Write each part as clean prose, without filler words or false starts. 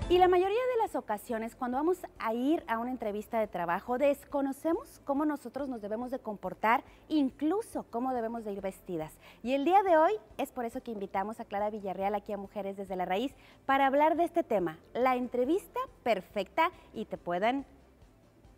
Y la mayoría de las ocasiones, cuando vamos a ir a una entrevista de trabajo, desconocemos cómo nosotros nos debemos de comportar, incluso cómo debemos de ir vestidas. Y el día de hoy es por eso que invitamos a Clara Villarreal aquí a Mujeres desde la Raíz para hablar de este tema, la entrevista perfecta y te puedan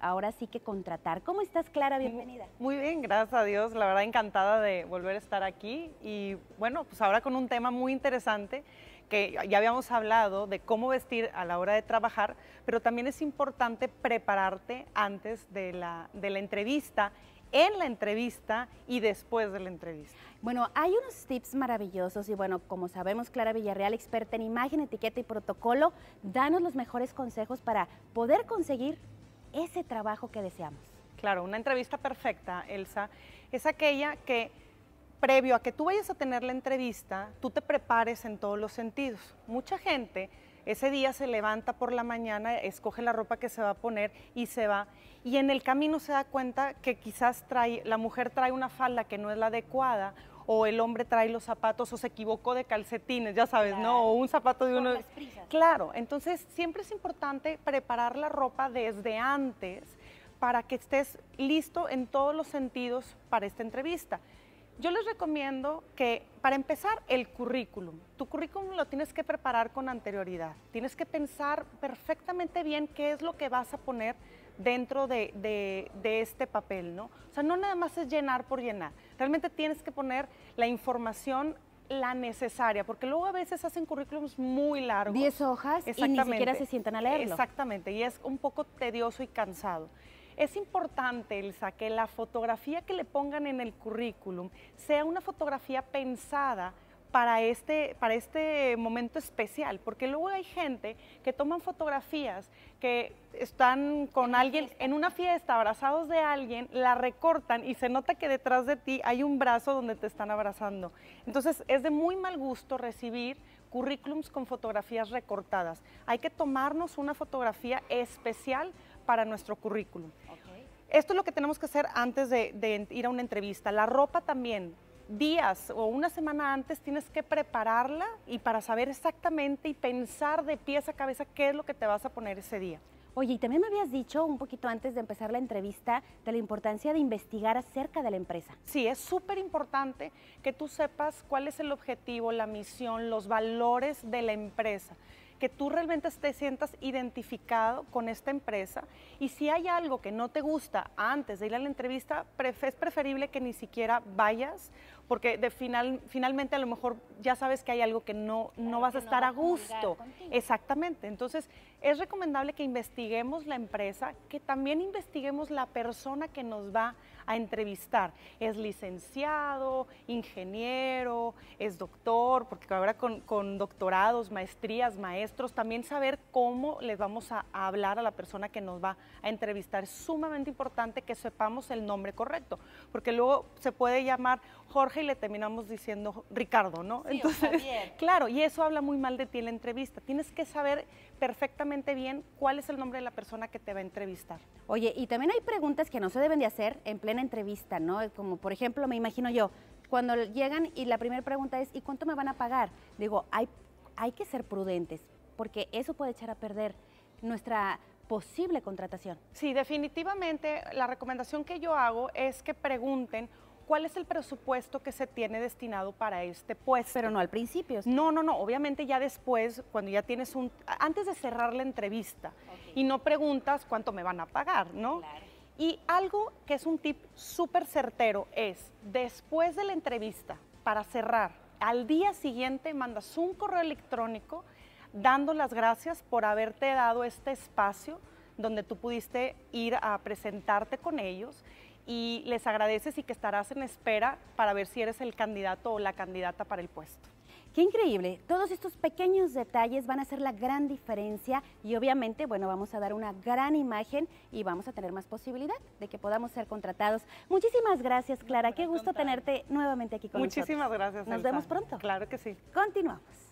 ahora sí que contratar. ¿Cómo estás, Clara? Bienvenida. Muy bien, gracias a Dios. La verdad, encantada de volver a estar aquí. Y bueno, pues ahora con un tema muy interesante que ya habíamos hablado de cómo vestir a la hora de trabajar, pero también es importante prepararte antes de la entrevista, en la entrevista y después de la entrevista. Bueno, hay unos tips maravillosos y bueno, como sabemos, Clara Villarreal, experta en imagen, etiqueta y protocolo, danos los mejores consejos para poder conseguir ese trabajo que deseamos. Claro, una entrevista perfecta, Elsa, es aquella que previo a que tú vayas a tener la entrevista, tú te prepares en todos los sentidos. Mucha gente ese día se levanta por la mañana, escoge la ropa que se va a poner y se va. Y en el camino se da cuenta que quizás la mujer trae una falda que no es la adecuada, o el hombre trae los zapatos o se equivocó de calcetines, ya sabes, Claro. ¿no? O un zapato de uno. Por las prisas. Claro, entonces siempre es importante preparar la ropa desde antes para que estés listo en todos los sentidos para esta entrevista. Yo les recomiendo que, para empezar, el currículum. Tu currículum lo tienes que preparar con anterioridad. Tienes que pensar perfectamente bien qué es lo que vas a poner dentro de este papel, ¿no? O sea, no nada más es llenar por llenar. Realmente tienes que poner la información, la necesaria, porque luego a veces hacen currículums muy largos. 10 hojas y ni siquiera se sientan a leerlo. Exactamente, y es un poco tedioso y cansado. Es importante, Elsa, que la fotografía que le pongan en el currículum sea una fotografía pensada para este momento especial, porque luego hay gente que toman fotografías que están con alguien en una fiesta, abrazados de alguien, la recortan y se nota que detrás de ti hay un brazo donde te están abrazando. Entonces es de muy mal gusto recibir currículums con fotografías recortadas. Hay que tomarnos una fotografía especial para nuestro currículum. Okay. Esto es lo que tenemos que hacer antes de ir a una entrevista. La ropa también, días o una semana antes tienes que prepararla y para saber exactamente y pensar de pies a cabeza qué es lo que te vas a poner ese día. Oye, y también me habías dicho un poquito antes de empezar la entrevista de la importancia de investigar acerca de la empresa. Sí, es súper importante que tú sepas cuál es el objetivo, la misión, los valores de la empresa, que tú realmente te sientas identificado con esta empresa, y si hay algo que no te gusta antes de ir a la entrevista, es preferible que ni siquiera vayas, porque finalmente a lo mejor ya sabes que hay algo que no vas a estar a gusto. Exactamente, entonces es recomendable que investiguemos la empresa, que también investiguemos la persona que nos va a entrevistar. ¿Es licenciado, ingeniero, es doctor? Porque ahora con doctorados, maestrías, maestros, también saber cómo les vamos a hablar a la persona que nos va a entrevistar. Es sumamente importante que sepamos el nombre correcto, porque luego se puede llamar Jorge y le terminamos diciendo Ricardo, ¿no? Sí, entonces, claro, y eso habla muy mal de ti en la entrevista. Tienes que saber perfectamente bien cuál es el nombre de la persona que te va a entrevistar. Oye, y también hay preguntas que no se deben de hacer en plena entrevista, ¿no? Como por ejemplo, me imagino yo, cuando llegan y la primera pregunta es, ¿y cuánto me van a pagar? Digo, hay que ser prudentes, porque eso puede echar a perder nuestra posible contratación. Sí, definitivamente la recomendación que yo hago es que pregunten cuál es el presupuesto que se tiene destinado para este puesto. Pero no al principio. No, obviamente ya después, cuando ya tienes antes de cerrar la entrevista, y no preguntas cuánto me van a pagar, ¿no? Claro. Y algo que es un tip súper certero es, después de la entrevista, para cerrar, al día siguiente mandas un correo electrónico dando las gracias por haberte dado este espacio donde tú pudiste ir a presentarte con ellos, y les agradeces y que estarás en espera para ver si eres el candidato o la candidata para el puesto. Qué increíble, todos estos pequeños detalles van a hacer la gran diferencia y obviamente, bueno, vamos a dar una gran imagen y vamos a tener más posibilidad de que podamos ser contratados. Muchísimas gracias, Clara, qué gusto tenerte nuevamente aquí con nosotros. Muchísimas gracias, Nos Elsa. vemos pronto. Claro que sí. Continuamos.